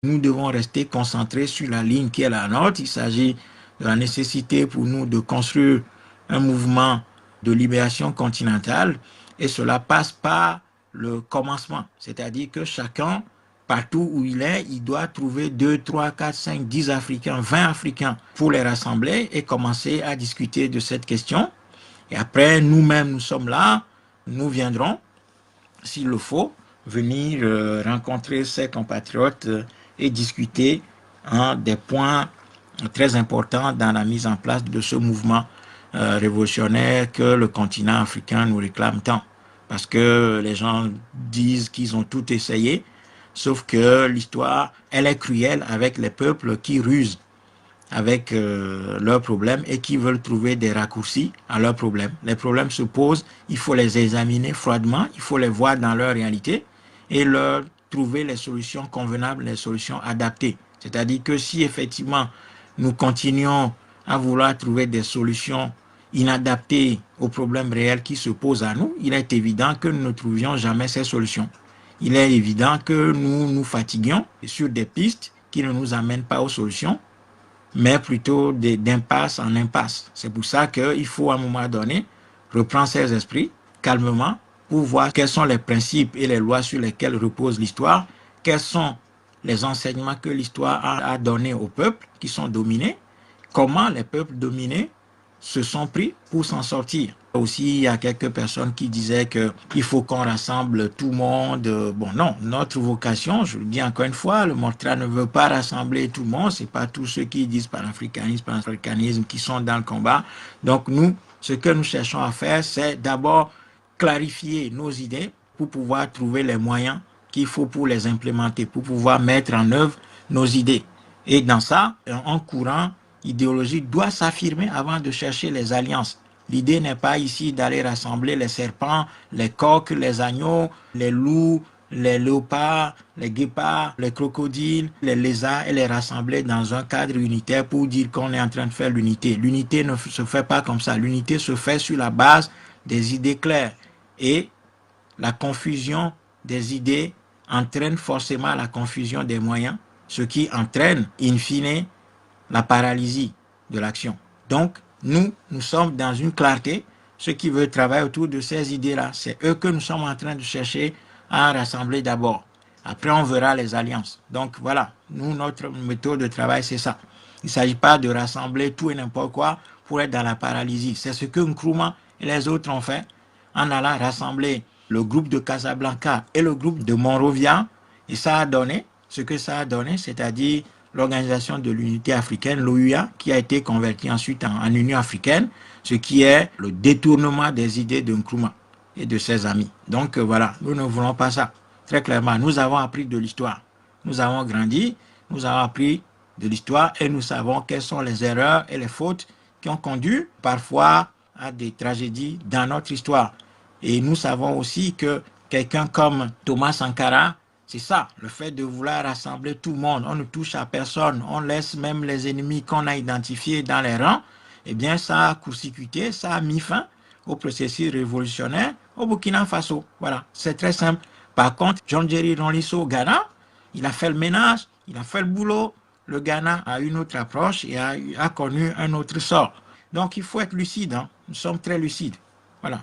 Nous devons rester concentrés sur la ligne qui est la nôtre. Il s'agit de la nécessité pour nous de construire un mouvement de libération continentale et cela passe par le commencement. C'est-à-dire que chacun, partout où il doit trouver 2, 3, 4, 5, 10 Africains, 20 Africains pour les rassembler et commencer à discuter de cette question. Et après, nous-mêmes, nous sommes là, nous viendrons, s'il le faut, venir rencontrer ses compatriotes et discuter des points très importants dans la mise en place de ce mouvement révolutionnaire que le continent africain nous réclame tant. Parce que les gens disent qu'ils ont tout essayé, sauf que l'histoire, elle est cruelle avec les peuples qui rusent avec leurs problèmes et qui veulent trouver des raccourcis à leurs problèmes. Les problèmes se posent, il faut les examiner froidement, il faut les voir dans leur réalité et leur trouver les solutions convenables, les solutions adaptées. C'est-à-dire que si effectivement nous continuons à vouloir trouver des solutions inadaptées aux problèmes réels qui se posent à nous, il est évident que nous ne trouvions jamais ces solutions. Il est évident que nous nous fatiguions sur des pistes qui ne nous amènent pas aux solutions, mais plutôt d'impasse en impasse. C'est pour ça qu'il faut à un moment donné reprendre ses esprits calmement pour voir quels sont les principes et les lois sur lesquels repose l'histoire, quels sont les enseignements que l'histoire a donnés aux peuples qui sont dominés, comment les peuples dominés se sont pris pour s'en sortir. Aussi, il y a quelques personnes qui disaient qu'il faut qu'on rassemble tout le monde. Bon, non, notre vocation, je le dis encore une fois, le Mortra ne veut pas rassembler tout le monde. Ce n'est pas tous ceux qui disent panafricanisme qui sont dans le combat. Donc nous, ce que nous cherchons à faire, c'est d'abord clarifier nos idées pour pouvoir trouver les moyens qu'il faut pour les implémenter, pour pouvoir mettre en œuvre nos idées. Et dans ça, un courant idéologique doit s'affirmer avant de chercher les alliances. L'idée n'est pas ici d'aller rassembler les serpents, les coqs, les agneaux, les loups, les léopards, les guépards, les crocodiles, les lézards et les rassembler dans un cadre unitaire pour dire qu'on est en train de faire l'unité. L'unité ne se fait pas comme ça. L'unité se fait sur la base des idées claires. Et la confusion des idées entraîne forcément la confusion des moyens, ce qui entraîne, in fine, la paralysie de l'action. Donc, nous sommes dans une clarté. Ceux qui veulent travailler autour de ces idées-là, c'est eux que nous sommes en train de chercher à rassembler d'abord. Après, on verra les alliances. Donc, voilà, nous, notre méthode de travail, c'est ça. Il ne s'agit pas de rassembler tout et n'importe quoi pour être dans la paralysie. C'est ce que Nkrumah et les autres ont fait en allant rassembler le groupe de Casablanca et le groupe de Monrovia. Et ça a donné ce que ça a donné, c'est-à-dire l'Organisation de l'Unité africaine, l'OUA, qui a été convertie ensuite en Union africaine, ce qui est le détournement des idées de Nkrumah et de ses amis. Donc voilà, nous ne voulons pas ça. Très clairement, nous avons appris de l'histoire. Nous avons grandi, nous avons appris de l'histoire et nous savons quelles sont les erreurs et les fautes qui ont conduit parfois à des tragédies dans notre histoire. Et nous savons aussi que quelqu'un comme Thomas Sankara, c'est ça, le fait de vouloir rassembler tout le monde, on ne touche à personne, on laisse même les ennemis qu'on a identifiés dans les rangs, eh bien ça a court-circuité, ça a mis fin au processus révolutionnaire au Burkina Faso. Voilà, c'est très simple. Par contre, John Jerry Ronlisso au Ghana, il a fait le ménage, il a fait le boulot, le Ghana a une autre approche et a connu un autre sort. Donc il faut être lucide, hein. Nous sommes très lucides. Voilà.